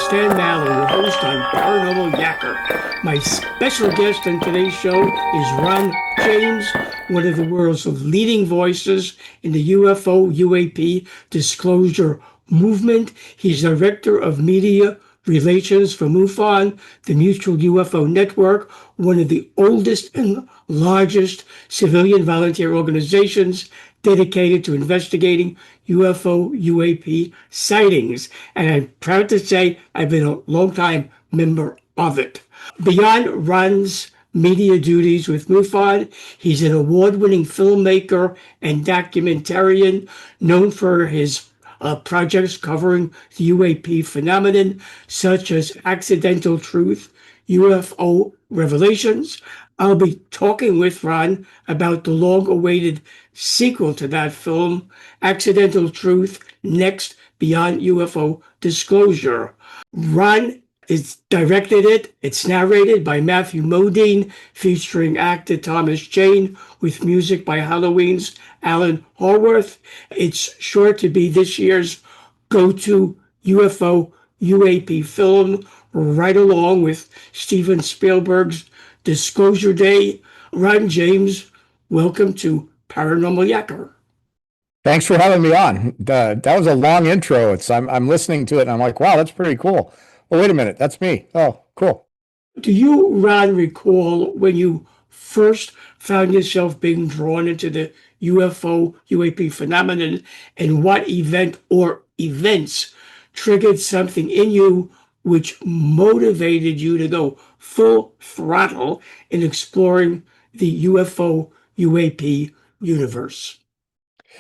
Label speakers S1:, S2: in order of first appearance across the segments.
S1: Stan Mallow, your host on Paranormal Yakker. My special guest on today's show is Ron James, one of the world's leading voices in the UFO UAP Disclosure movement. He's director of media relations for MUFON, the Mutual UFO Network, one of the oldest and largest civilian volunteer organizations dedicated to investigating UFO UAP sightings. And I'm proud to say I've been a long-time member of it. Beyond Ron's media duties with MUFON, he's an award-winning filmmaker and documentarian known for his projects covering the UAP phenomenon, such as Accidental Truth, UFO Revelations. I'll be talking with Ron about the long-awaited sequel to that film, Accidental Truth, Next Beyond UFO Disclosure. Ron has directed it. It's narrated by Matthew Modine, featuring actor Thomas Jane, with music by Halloween's Alan Horworth. It's sure to be this year's go-to UFO UAP film, right along with Steven Spielberg's Disclosure Day. Ron James, welcome to Paranormal Yakker.
S2: Thanks for having me on. That was a long intro. I'm listening to it and I'm like, wow, that's pretty cool. Oh, wait a minute, that's me. Oh, cool.
S1: Do you, Ron, recall when you first found yourself being drawn into the UFO UAP phenomenon, and what event or events triggered something in you which motivated you to go full throttle in exploring the UFO UAP universe?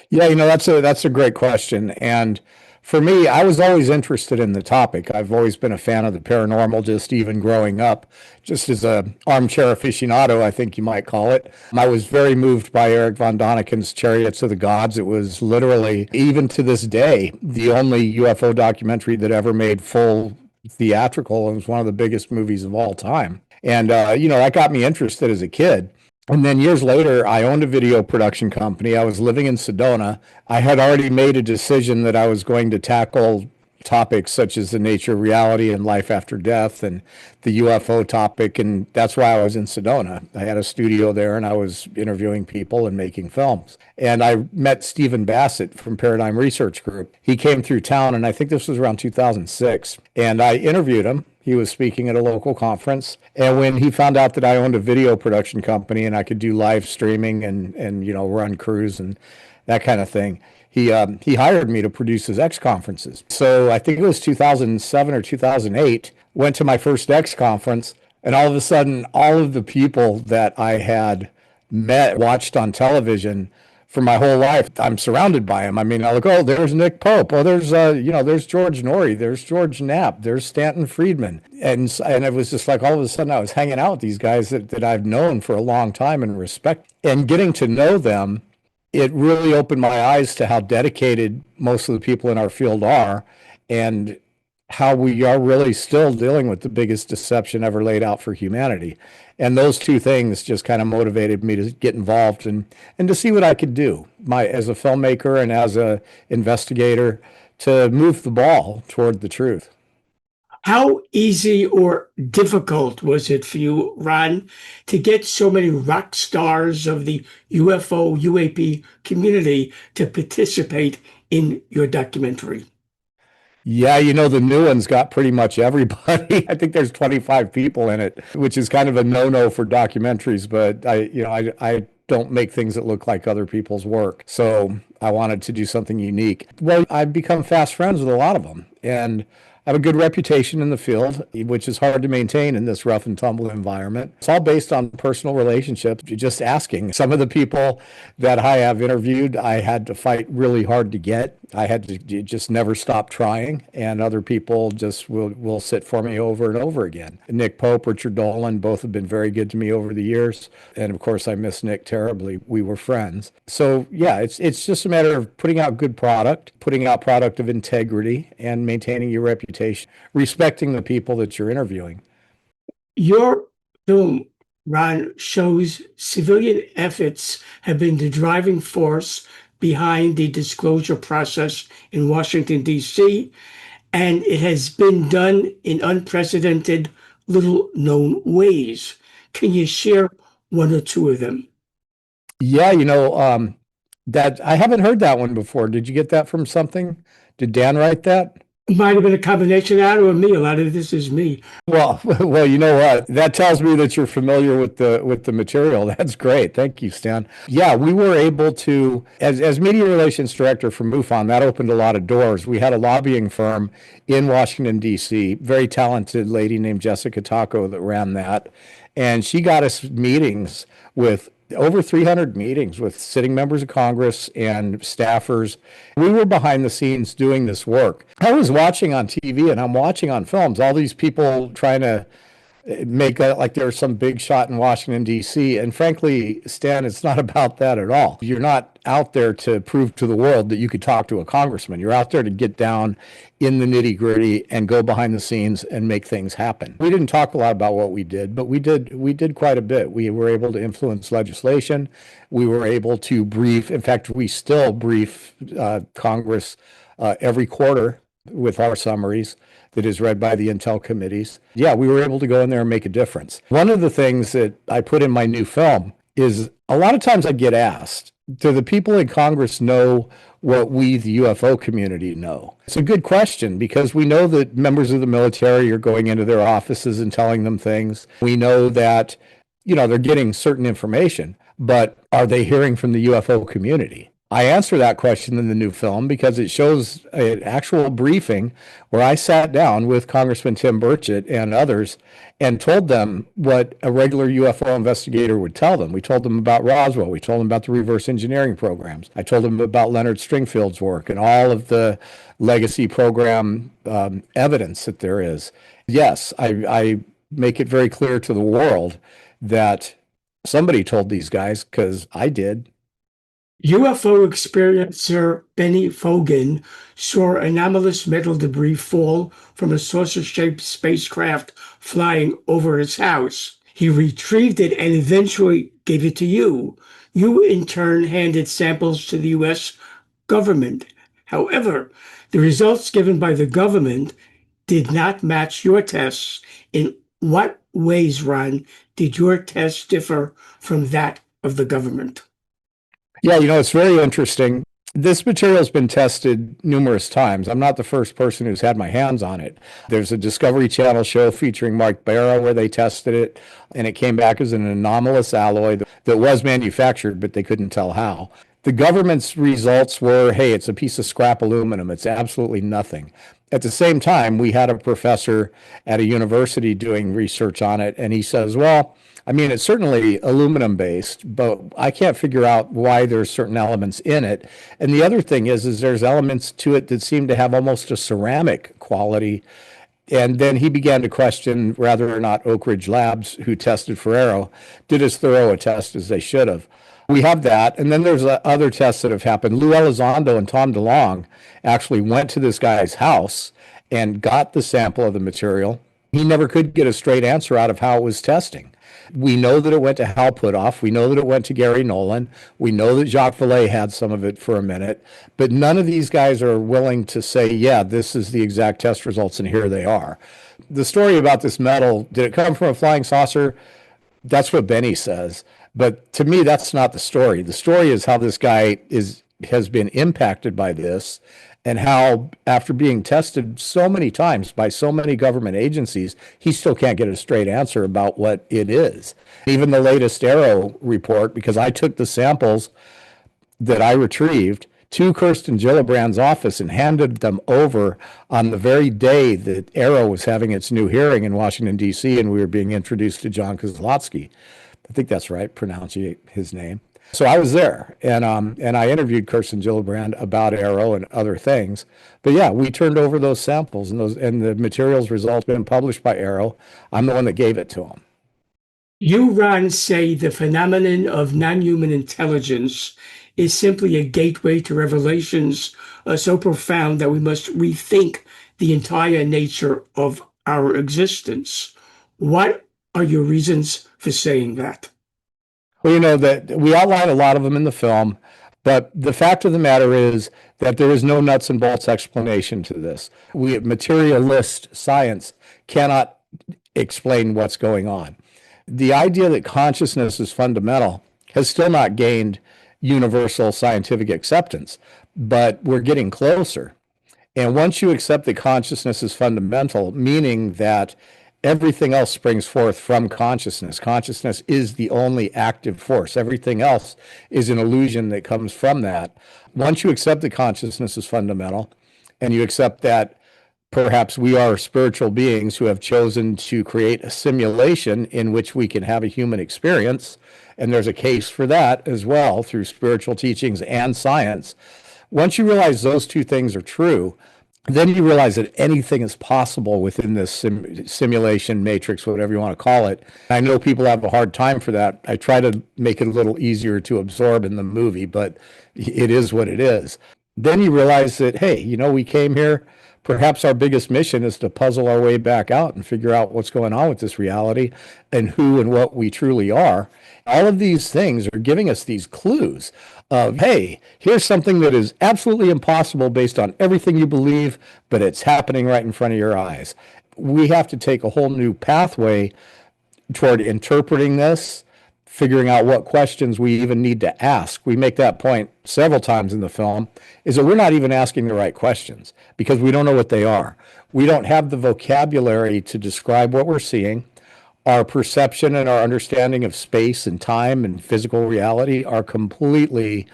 S2: Yeah, that's a great question. And for me, I was always interested in the topic. I've always been a fan of the paranormal, just even growing up, just as a armchair aficionado, I think you might call it. I was very moved by Eric von Daniken's Chariots of the Gods. It was literally, even to this day, the only UFO documentary that ever made full theatrical, and was one of the biggest movies of all time. And, that got me interested as a kid. And then years later, I owned a video production company. I was living in Sedona. I had already made a decision that I was going to tackle topics such as the nature of reality and life after death and the UFO topic. And that's why I was in Sedona. I had a studio there and I was interviewing people and making films. And I met Stephen Bassett from Paradigm Research Group. He came through town, and I think this was around 2006. And I interviewed him. He was speaking at a local conference. And when he found out that I owned a video production company and I could do live streaming and run crews and that kind of thing, he hired me to produce his X conferences. So I think it was 2007 or 2008, went to my first X conference, and all of a sudden, all of the people that I had watched on television for my whole life, I'm surrounded by them. I mean, I look, oh, there's Nick Pope. Oh, there's George Norrie. There's George Knapp. There's Stanton Friedman. And it was just like all of a sudden I was hanging out with these guys that I've known for a long time and respect. And getting to know them, it really opened my eyes to how dedicated most of the people in our field are, and how we are really still dealing with the biggest deception ever laid out for humanity. And those two things just kind of motivated me to get involved and to see what I could do as a filmmaker and as a investigator to move the ball toward the truth.
S1: How easy or difficult was it for you, Ron, to get so many rock stars of the UFO UAP community to participate in your documentary?
S2: Yeah, the new one's got pretty much everybody. I think there's 25 people in it, which is kind of a no-no for documentaries, but I don't make things that look like other people's work. So I wanted to do something unique. Well, I've become fast friends with a lot of them, and I have a good reputation in the field, which is hard to maintain in this rough and tumble environment. It's all based on personal relationships. You're just asking. Some of the people that I have interviewed, I had to fight really hard to get. I had to just never stop trying, and other people just will sit for me over and over again. Nick Pope, Richard Dolan, both have been very good to me over the years, and of course I miss Nick terribly. We were friends. So yeah, it's just a matter of putting out good product, putting out product of integrity, and maintaining your reputation, respecting the people that you're interviewing.
S1: Your film, Ron, shows civilian efforts have been the driving force behind the disclosure process in Washington, D.C., and it has been done in unprecedented, little-known ways. Can you share one or two of them?
S2: Yeah, that I haven't heard that one before. Did you get that from something? Did Dan write that?
S1: It might have been a combination out of me. A lot of this is me.
S2: Well, you know what? That tells me that you're familiar with the material. That's great. Thank you, Stan. Yeah, we were able to, as media relations director for MUFON, that opened a lot of doors. We had a lobbying firm in Washington, D.C., very talented lady named Jessica Taco that ran that. And she got us meetings with over 300 meetings with sitting members of Congress and staffers. We were behind the scenes doing this work. I was watching on TV and I'm watching on films all these people trying to make it like there's some big shot in Washington, D.C. And frankly, Stan, it's not about that at all. You're not out there to prove to the world that you could talk to a congressman. You're out there to get down in the nitty gritty and go behind the scenes and make things happen. We didn't talk a lot about what we did, but we did quite a bit. We were able to influence legislation. We were able to brief. In fact, we still brief Congress every quarter with our summaries that is read by the intel committees. Yeah, we were able to go in there and make a difference. One of the things that I put in my new film is a lot of times I get asked, do the people in Congress know what we, the UFO community, know? It's a good question because we know that members of the military are going into their offices and telling them things. We know that, they're getting certain information, but are they hearing from the UFO community? I answer that question in the new film because it shows an actual briefing where I sat down with Congressman Tim Burchett and others and told them what a regular UFO investigator would tell them. We told them about Roswell. We told them about the reverse engineering programs. I told them about Leonard Stringfield's work and all of the legacy program evidence that there is. Yes, I make it very clear to the world that somebody told these guys because I did.
S1: UFO experiencer Bennie Foggin saw anomalous metal debris fall from a saucer-shaped spacecraft flying over his house. He retrieved it and eventually gave it to you. You, in turn, handed samples to the U.S. government. However, the results given by the government did not match your tests. In what ways, Ron, did your tests differ from that of the government?
S2: Yeah, it's very interesting. This material has been tested numerous times. I'm not the first person who's had my hands on it. There's a Discovery Channel show featuring Mark Barrow where they tested it, and it came back as an anomalous alloy that was manufactured, but they couldn't tell how. The government's results were, hey, it's a piece of scrap aluminum. It's absolutely nothing. At the same time, we had a professor at a university doing research on it, and he says, well, I mean, it's certainly aluminum based, but I can't figure out why there's certain elements in it. And the other thing is there's elements to it that seem to have almost a ceramic quality. And then he began to question whether or not Oak Ridge Labs, who tested for Arrow, did as thorough a test as they should have. We have that. And then there's other tests that have happened. Lou Elizondo and Tom DeLong actually went to this guy's house and got the sample of the material. He never could get a straight answer out of how it was testing. We know that it went to Hal Puthoff. We know that it went to Gary Nolan. We know that Jacques Vallée had some of it for a minute. But none of these guys are willing to say, yeah, this is the exact test results, and here they are. The story about this metal, did it come from a flying saucer? That's what Benny says. But to me, that's not the story. The story is how this guy has been impacted by this, and how after being tested so many times by so many government agencies, he still can't get a straight answer about what it is. Even the latest Arrow report, because I took the samples that I retrieved to Kirsten Gillibrand's office and handed them over on the very day that Arrow was having its new hearing in Washington, D.C., and we were being introduced to John Kozlowski. I think that's right, pronouncing his name. So I was there, and I interviewed Kirsten Gillibrand about Arrow and other things. But yeah, we turned over those samples, and the materials results been published by Arrow. I'm the one that gave it to them.
S1: You, Ron, say the phenomenon of non-human intelligence is simply a gateway to revelations so profound that we must rethink the entire nature of our existence. What are your reasons for saying that?
S2: Well, that we outline a lot of them in the film. But the fact of the matter is that there is no nuts and bolts explanation to this. Materialist science cannot explain what's going on. The idea that consciousness is fundamental has still not gained universal scientific acceptance, but we're getting closer. And once you accept that consciousness is fundamental, meaning that everything else springs forth from consciousness, consciousness is the only active force. Everything else is an illusion that comes from that. Once you accept that consciousness is fundamental, and you accept that perhaps we are spiritual beings who have chosen to create a simulation in which we can have a human experience, and there's a case for that as well through spiritual teachings and science. Once you realize those two things are true, then you realize that anything is possible within this simulation matrix, whatever you want to call it. I know people have a hard time for that. I try to make it a little easier to absorb in the movie, but it is what it is. Then you realize that, hey, we came here. Perhaps our biggest mission is to puzzle our way back out and figure out what's going on with this reality and who and what we truly are. All of these things are giving us these clues of, hey, here's something that is absolutely impossible based on everything you believe, but it's happening right in front of your eyes. We have to take a whole new pathway toward interpreting this, figuring out what questions we even need to ask. We make that point several times in the film, is that we're not even asking the right questions because we don't know what they are. We don't have the vocabulary to describe what we're seeing. Our perception and our understanding of space and time and physical reality are completely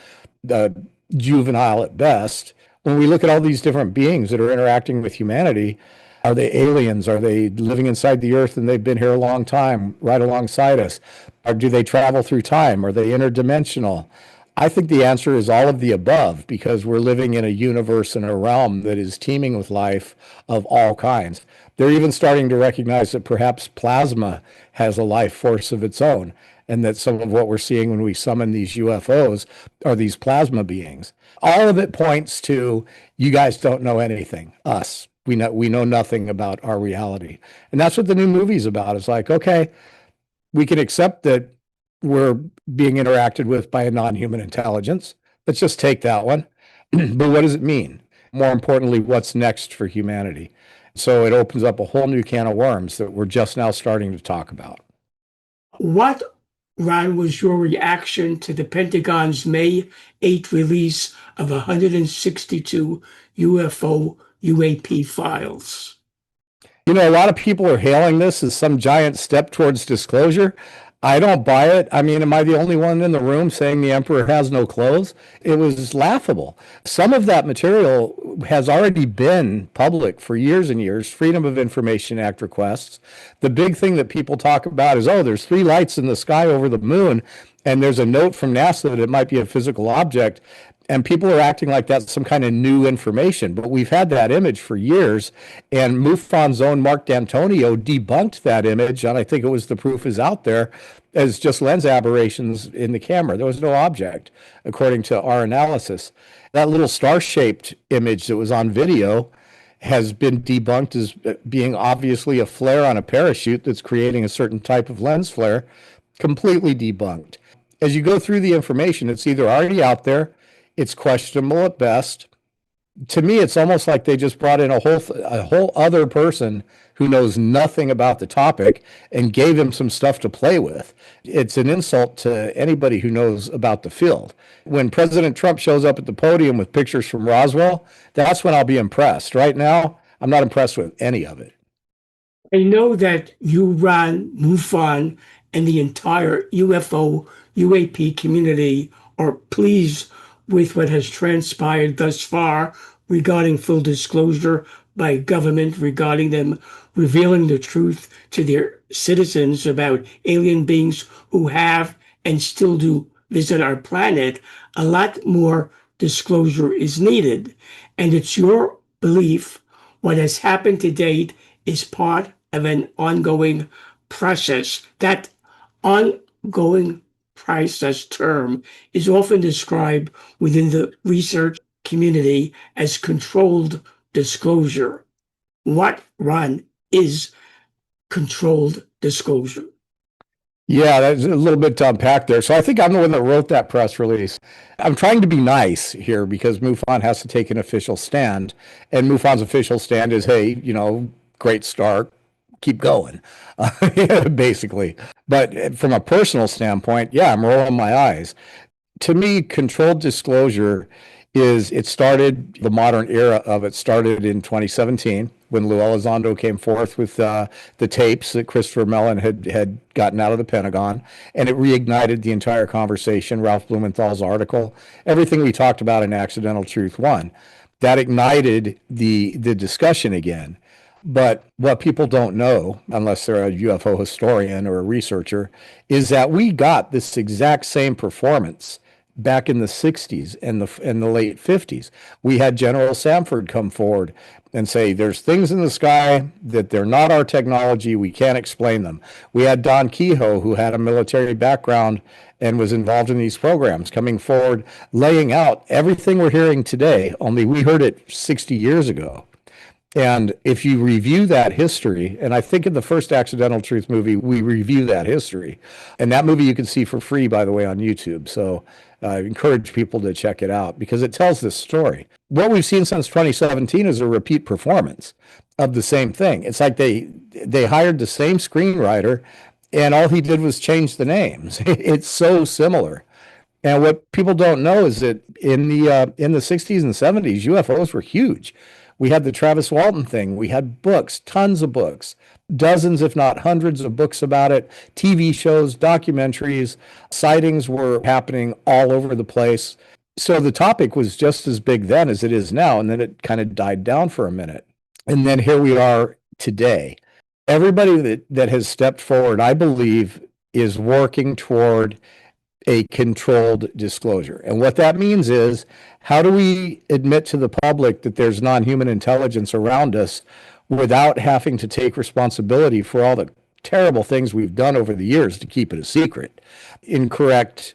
S2: juvenile at best. When we look at all these different beings that are interacting with humanity, are they aliens? Are they living inside the earth and they've been here a long time, right alongside us? Or do they travel through time? Are they interdimensional? I think the answer is all of the above because we're living in a universe and a realm that is teeming with life of all kinds. They're even starting to recognize that perhaps plasma has a life force of its own, and that some of what we're seeing when we summon these UFOs are these plasma beings. All of it points to, you guys don't know anything, us. We know nothing about our reality. And that's what the new movie's about. It's like, okay, we can accept that we're being interacted with by a non-human intelligence. Let's just take that one. But what does it mean? More importantly, what's next for humanity? So it opens up a whole new can of worms that we're just now starting to talk about.
S1: What, Ron, was your reaction to the Pentagon's May 8 release of 162 UFO UAP files?
S2: A lot of people are hailing this as some giant step towards disclosure. I don't buy it. I mean, am I the only one in the room saying the emperor has no clothes? It was laughable. Some of that material has already been public for years and years, Freedom of Information Act requests. The big thing that people talk about is, oh, there's 3 lights in the sky over the moon, and there's a note from NASA that it might be a physical object. And people are acting like that's some kind of new information, but we've had that image for years. And MUFON's own Mark D'Antonio debunked that image, and I think it was The Proof Is Out There, as just lens aberrations in the camera. There was no object, according to our analysis. That little star-shaped image that was on video has been debunked as being obviously a flare on a parachute that's creating a certain type of lens flare. Completely debunked. As you go through the information, it's either already out there, it's questionable at best. To me, it's almost like they just brought in a whole other person who knows nothing about the topic and gave him some stuff to play with. It's an insult to anybody who knows about the field. When President Trump shows up at the podium with pictures from Roswell, that's when I'll be impressed. Right now, I'm not impressed with any of it.
S1: I know that you, Ron, MUFON, and the entire UFO UAP community are pleased with what has transpired thus far regarding full disclosure by government regarding them revealing the truth to their citizens about alien beings who have and still do visit our planet. A lot more disclosure is needed. And it's your belief what has happened to date is part of an ongoing process. That ongoing process term is often described within the research community as controlled disclosure. What, Ron, is controlled disclosure?
S2: Yeah, that's a little bit to unpack there. So I think I'm the one that wrote that press release. I'm trying to be nice here because MUFON has to take an official stand. And MUFON's official stand is, hey, great start, keep going, basically. But from a personal standpoint, yeah, I'm rolling my eyes. To me, controlled disclosure is it started the modern era of it started in 2017 when Lou Elizondo came forth with the tapes that Christopher Mellon had gotten out of the Pentagon, and it reignited the entire conversation. Ralph Blumenthal's article, everything we talked about in Accidental Truth One, that ignited the discussion again. But what people don't know, unless they're a UFO historian or a researcher, is that we got this exact same performance back in the 60s and the late 50s. We had General Samford come forward and say, there's things in the sky that they're not our technology. We can't explain them. We had Don Kehoe, who had a military background and was involved in these programs, coming forward, laying out everything we're hearing today, only we heard it 60 years ago. And if you review that history, and I think in the first Accidental Truth movie, we review that history. And that movie you can see for free, by the way, on YouTube. So I encourage people to check it out because it tells this story. What we've seen since 2017 is a repeat performance of the same thing. It's like they hired the same screenwriter and all he did was change the names. It's so similar. And what people don't know is that in the 60s and 70s, UFOs were huge. We had the Travis Walton thing. We had books, tons of books, dozens, if not hundreds of books about it, TV shows, documentaries, sightings were happening all over the place. So the topic was just as big then as it is now. And then it kind of died down for a minute. And then here we are today. Everybody that has stepped forward, I believe, is working toward a controlled disclosure. And what that means is, how do we admit to the public that there's non-human intelligence around us without having to take responsibility for all the terrible things we've done over the years to keep it a secret? Incorrect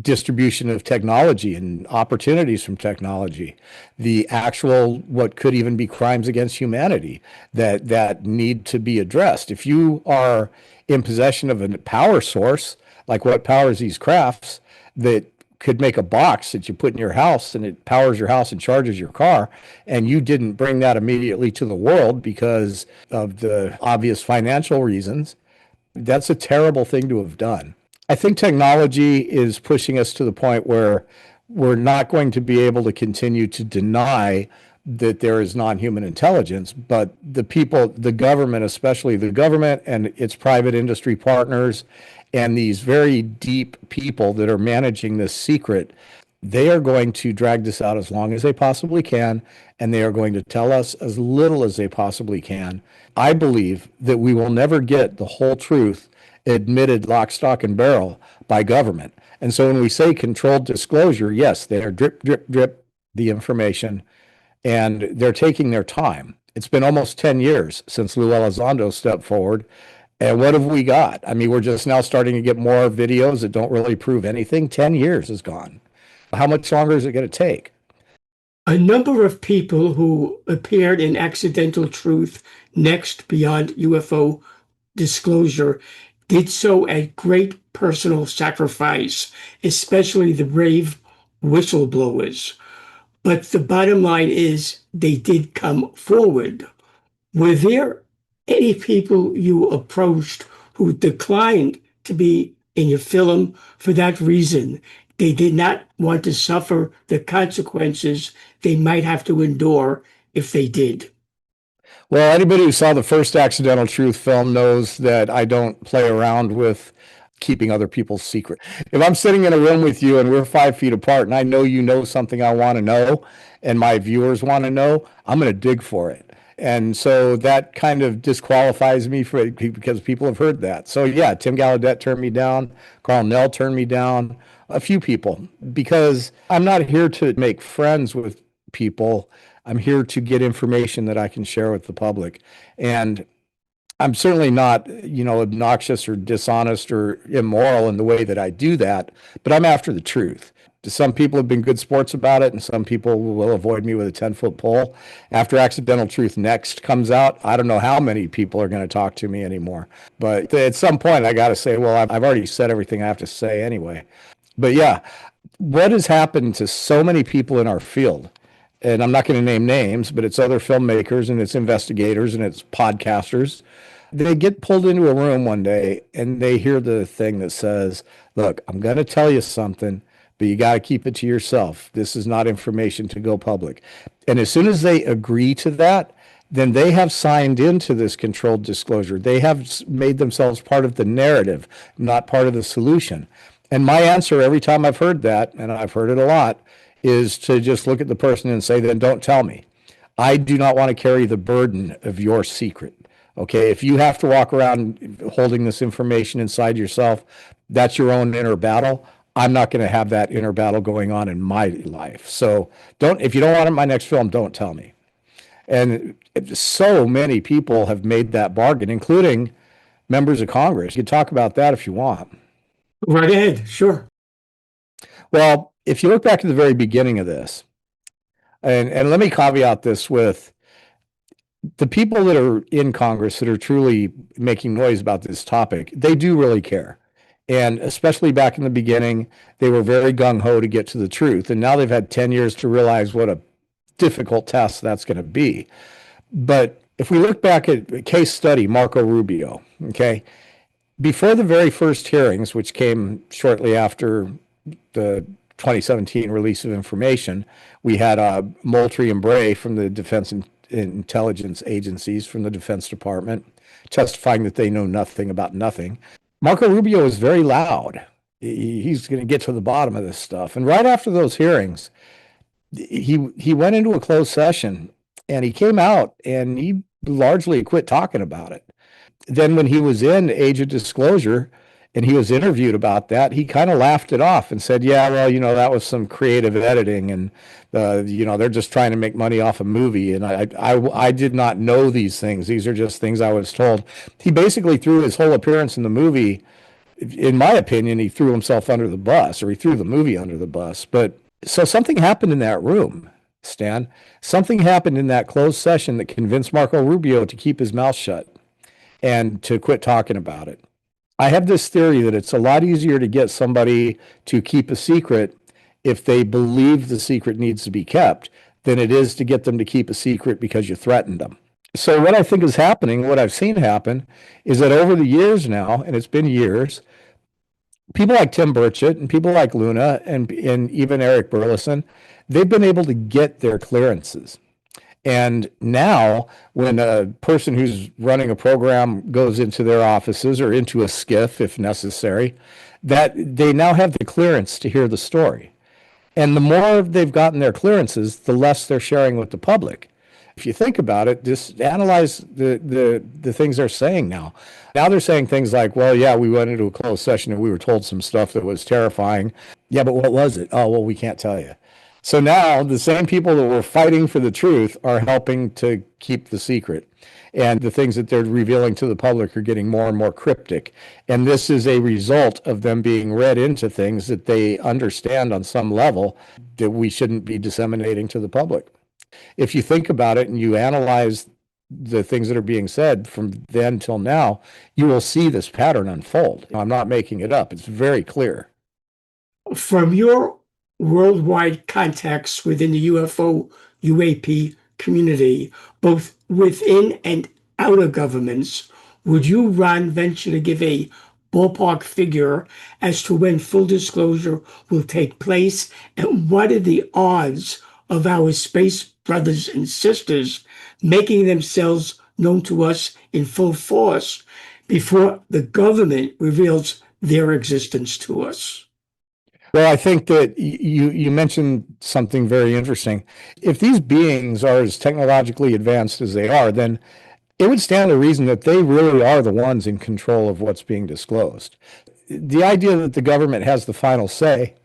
S2: distribution of technology and opportunities from technology, the actual what could even be crimes against humanity that need to be addressed. If you are in possession of a power source, like what powers these crafts, that could make a box that you put in your house and it powers your house and charges your car, and you didn't bring that immediately to the world because of the obvious financial reasons, that's a terrible thing to have done. I think technology is pushing us to the point where we're not going to be able to continue to deny that there is non-human intelligence, but the people, the government, especially the government and its private industry partners, and these very deep people that are managing this secret, they are going to drag this out as long as they possibly can, and they are going to tell us as little as they possibly can. I believe that we will never get the whole truth admitted lock, stock, and barrel by government. And so when we say controlled disclosure, yes, they are drip, drip, drip the information, and they're taking their time. It's been almost 10 years since Lou Elizondo stepped forward. And what have we got? I mean, we're just now starting to get more videos that don't really prove anything. 10 years is gone. How much longer is it going to take?
S1: A number of people who appeared in Accidental Truth Next Beyond UFO Disclosure did so at great personal sacrifice, especially the brave whistleblowers. But the bottom line is they did come forward. Were there any people you approached who declined to be in your film for that reason? They did not want to suffer the consequences they might have to endure if they did.
S2: Well, anybody who saw the first Accidental Truth film knows that I don't play around with keeping other people's secret. If I'm sitting in a room with you and we're 5 feet apart and I know you know something I want to know and my viewers want to know, I'm going to dig for it. And so that kind of disqualifies me for it because people have heard that. So yeah, Tim Gallaudet turned me down. Carl Nell turned me down. A few people, because I'm not here to make friends with people. I'm here to get information that I can share with the public. And I'm certainly not, obnoxious or dishonest or immoral in the way that I do that, but I'm after the truth. Some people have been good sports about it, and some people will avoid me with a 10-foot pole. After Accidental Truth Next comes out, I don't know how many people are going to talk to me anymore. But at some point, I got to say, well, I've already said everything I have to say anyway. But yeah, what has happened to so many people in our field, and I'm not going to name names, but it's other filmmakers and it's investigators and it's podcasters. They get pulled into a room one day and they hear the thing that says, look, I'm going to tell you something, but you got to keep it to yourself. This is not information to go public. And as soon as they agree to that, then they have signed into this controlled disclosure. They have made themselves part of the narrative, not part of the solution. And my answer every time I've heard that, and I've heard it a lot, is to just look at the person and say, then don't tell me. I do not want to carry the burden of your secret. Okay, if you have to walk around holding this information inside yourself, that's your own inner battle. I'm not going to have that inner battle going on in my life. So if you don't want it in my next film, don't tell me. And so many people have made that bargain, including members of Congress. You can talk about that if you want.
S1: Right ahead, sure.
S2: Well, if you look back at the very beginning of this, and let me caveat this with the people that are in Congress that are truly making noise about this topic, they do really care. And especially back in the beginning, they were very gung-ho to get to the truth. And now they've had 10 years to realize what a difficult task that's going to be. But if we look back at a case study, Marco Rubio, okay, before the very first hearings, which came shortly after the 2017 release of information, we had Moultrie and Bray from the Defense Intelligence Agencies from the Defense Department testifying that they know nothing about nothing. Marco Rubio is very loud. He's going to get to the bottom of this stuff. And right after those hearings, he went into a closed session and he came out and he largely quit talking about it. Then when he was in Age of Disclosure and he was interviewed about that, he kind of laughed it off and said, yeah, well, that was some creative editing and, they're just trying to make money off a movie. And I did not know these things. These are just things I was told. He basically threw his whole appearance in the movie. In my opinion, he threw himself under the bus, or he threw the movie under the bus. But so something happened in that room, Stan. Something happened in that closed session that convinced Marco Rubio to keep his mouth shut and to quit talking about it. I have this theory that it's a lot easier to get somebody to keep a secret if they believe the secret needs to be kept than it is to get them to keep a secret because you threatened them. So what I think is happening, what I've seen happen, is that over the years now, and it's been years, people like Tim Burchett and people like Luna and even Eric Burleson, they've been able to get their clearances. And now when a person who's running a program goes into their offices or into a skiff, if necessary, that they now have the clearance to hear the story. And the more they've gotten their clearances, the less they're sharing with the public. If you think about it, just analyze the things they're saying now. Now they're saying things like, well, yeah, we went into a closed session and we were told some stuff that was terrifying. Yeah, but what was it? Oh, well, we can't tell you. So now the same people that were fighting for the truth are helping to keep the secret. And the things that they're revealing to the public are getting more and more cryptic. And this is a result of them being read into things that they understand on some level that we shouldn't be disseminating to the public. If you think about it and you analyze the things that are being said from then till now, you will see this pattern unfold. I'm not making it up. It's very clear.
S1: From your worldwide contacts within the UFO UAP community, both within and out of governments, would you, Ron, venture to give a ballpark figure as to when full disclosure will take place, and what are the odds of our space brothers and sisters making themselves known to us in full force before the government reveals their existence to us?
S2: Well, I think that you mentioned something very interesting. If these beings are as technologically advanced as they are, then it would stand to reason that they really are the ones in control of what's being disclosed. The idea that the government has the final say,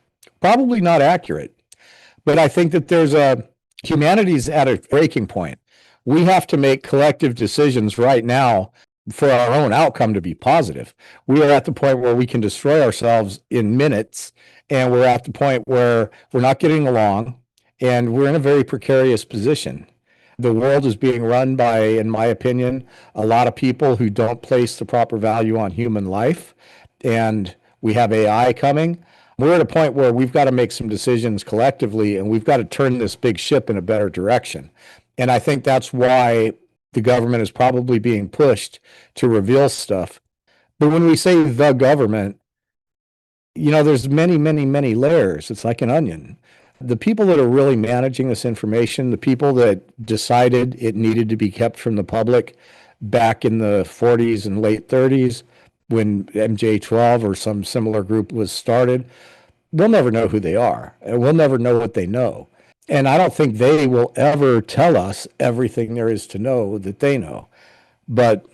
S2: probably not accurate. But I think that humanity's at a breaking point. We have to make collective decisions right now for our own outcome to be positive. We are at the point where we can destroy ourselves in minutes and we're at the point where we're not getting along, and we're in a very precarious position. The world is being run by, in my opinion, a lot of people who don't place the proper value on human life. And we have AI coming. We're at a point where we've got to make some decisions collectively, and we've got to turn this big ship in a better direction. And I think that's why the government is probably being pushed to reveal stuff. But when we say the government, there's many, many, many layers. It's like an onion. The people that are really managing this information, the people that decided it needed to be kept from the public back in the 40s and late 30s when MJ-12 or some similar group was started, we'll never know who they are, and we'll never know what they know. And I don't think they will ever tell us everything there is to know that they know. But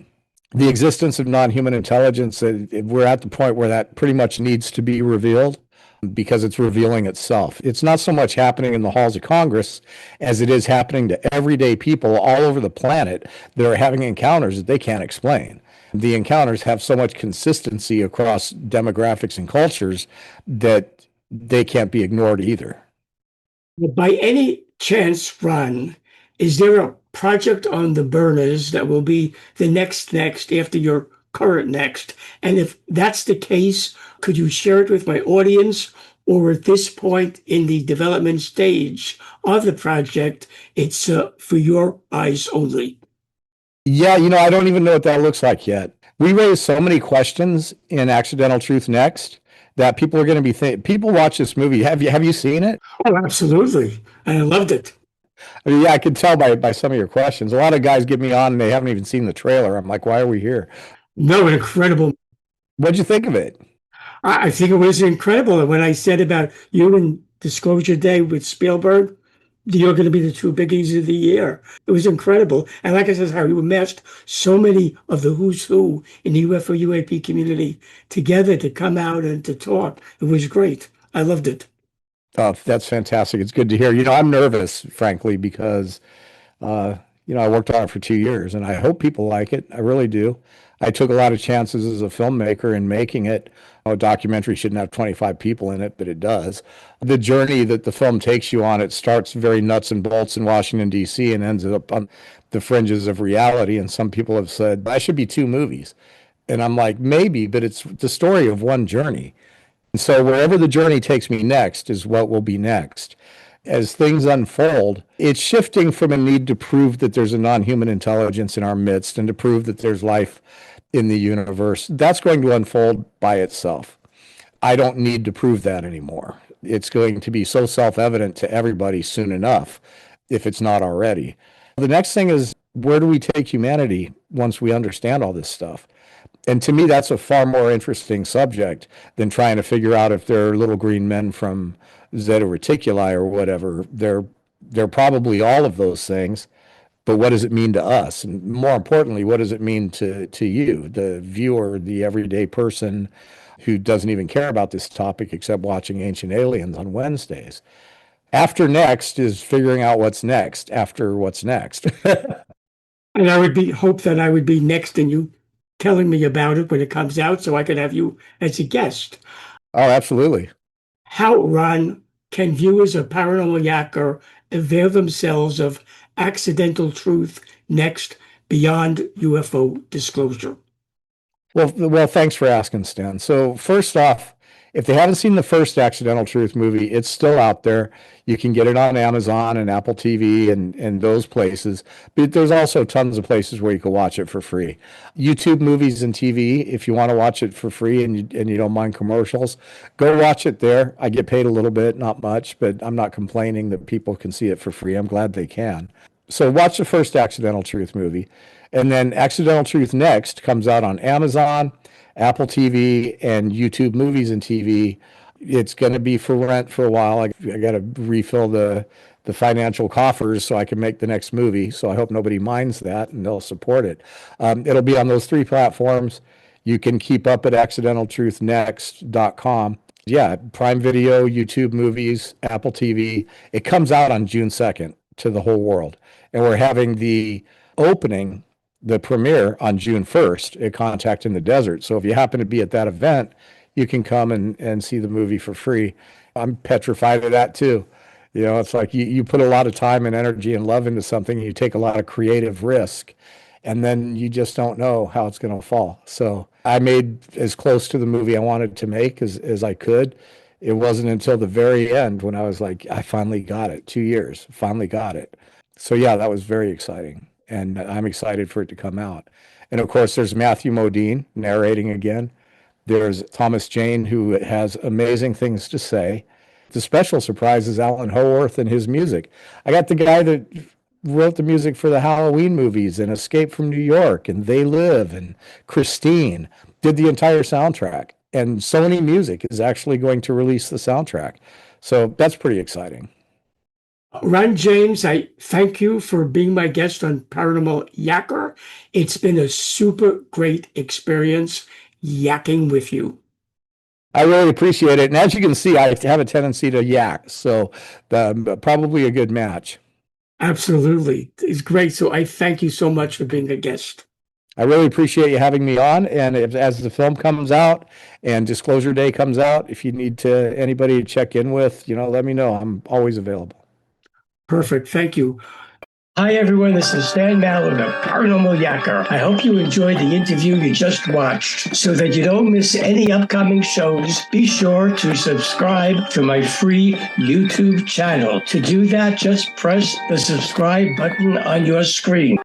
S2: the existence of non-human intelligence, we're at the point where that pretty much needs to be revealed because it's revealing itself. It's not so much happening in the halls of Congress as it is happening to everyday people all over the planet that are having encounters that they can't explain. The encounters have so much consistency across demographics and cultures that they can't be ignored either.
S1: By any chance, Ron, is there a project on the burners that will be the next after your current next? And if that's the case, could you share it with my audience? Or at this point in the development stage of the project, it's for your eyes only?
S2: Yeah, I don't even know what that looks like yet. We raised so many questions in Accidental Truth Next that people are going to be people watch this movie. Have you seen it?
S1: Oh, absolutely. And I loved it.
S2: I mean, yeah, I could tell by some of your questions. A lot of guys get me on and they haven't even seen the trailer. I'm like, why are we here?
S1: No, incredible.
S2: What'd you think of it?
S1: I think it was incredible. And when I said about you and Disclosure Day with Spielberg, you're going to be the two biggies of the year. It was incredible. And like I said, how you amassed so many of the who's who in the UFO UAP community together to come out and to talk. It was great. I loved it.
S2: Oh, that's fantastic. It's good to hear. I'm nervous, frankly, because, I worked on it for 2 years and I hope people like it. I really do. I took a lot of chances as a filmmaker in making it. A documentary shouldn't have 25 people in it, but it does. The journey that the film takes you on, it starts very nuts and bolts in Washington, D.C. and ends up on the fringes of reality. And some people have said, that should be 2 movies. And I'm like, maybe, but it's the story of one journey. And so wherever the journey takes me next is what will be next. As things unfold, it's shifting from a need to prove that there's a non-human intelligence in our midst and to prove that there's life in the universe. That's going to unfold by itself. I don't need to prove that anymore. It's going to be so self-evident to everybody soon enough, if it's not already. The next thing is, where do we take humanity once we understand all this stuff? And to me, that's a far more interesting subject than trying to figure out if they're little green men from Zeta Reticuli or whatever. They're probably all of those things. But what does it mean to us? And more importantly, what does it mean to you, the viewer, the everyday person who doesn't even care about this topic except watching Ancient Aliens on Wednesdays? After next is figuring out what's next after what's next.
S1: And I would hope that I would be next in you telling me about it when it comes out so I could have you as a guest.
S2: Oh, absolutely.
S1: How, Ron, can viewers of Paranormal Yakker avail themselves of Accidental Truth Next beyond UFO Disclosure?
S2: Well, thanks for asking, Stan. So first off, if they haven't seen the first Accidental Truth movie, it's still out there. You can get it on Amazon and Apple TV and those places. But there's also tons of places where you can watch it for free. YouTube movies and TV, if you want to watch it for free and you don't mind commercials, go watch it there. I get paid a little bit, not much, but I'm not complaining that people can see it for free. I'm glad they can. So watch the first Accidental Truth movie. And then Accidental Truth Next comes out on Amazon, Apple TV, and YouTube movies and TV. It's going to be for rent for a while. I got to refill the financial coffers so I can make the next movie. So I hope nobody minds that and they'll support it. It'll be on those 3 platforms. You can keep up at accidentaltruthnext.com. Yeah, Prime Video, YouTube movies, Apple TV. It comes out on June 2nd to the whole world. And we're having the opening, the premiere on June 1st at Contact in the Desert. So if you happen to be at that event, you can come and see the movie for free. I'm petrified of that too. It's like you put a lot of time and energy and love into something, and you take a lot of creative risk, and then you just don't know how it's going to fall. So I made as close to the movie I wanted to make as I could. It wasn't until the very end when I was like, I finally got it. 2 years, finally got it. So yeah, that was very exciting, and I'm excited for it to come out. And of course, there's Matthew Modine narrating again. There's Thomas Jane, who has amazing things to say. The special surprise is Alan Howarth and his music. I got the guy that wrote the music for the Halloween movies and Escape from New York and They Live and Christine, did the entire soundtrack. And Sony Music is actually going to release the soundtrack. So that's pretty exciting.
S1: Ron James, I thank you for being my guest on Paranormal Yakker. It's been a super great experience yakking with you.
S2: I really appreciate it. And as you can see, I have a tendency to yak. So probably a good match.
S1: Absolutely. It's great. So I thank you so much for being a guest.
S2: I really appreciate you having me on. And as the film comes out and Disclosure Day comes out, if you need anybody to check in with, let me know. I'm always available.
S1: Perfect. Thank you. Hi, everyone. This is Stan Mallow, the Paranormal Yakker. I hope you enjoyed the interview you just watched. So that you don't miss any upcoming shows, be sure to subscribe to my free YouTube channel. To do that, just press the subscribe button on your screen.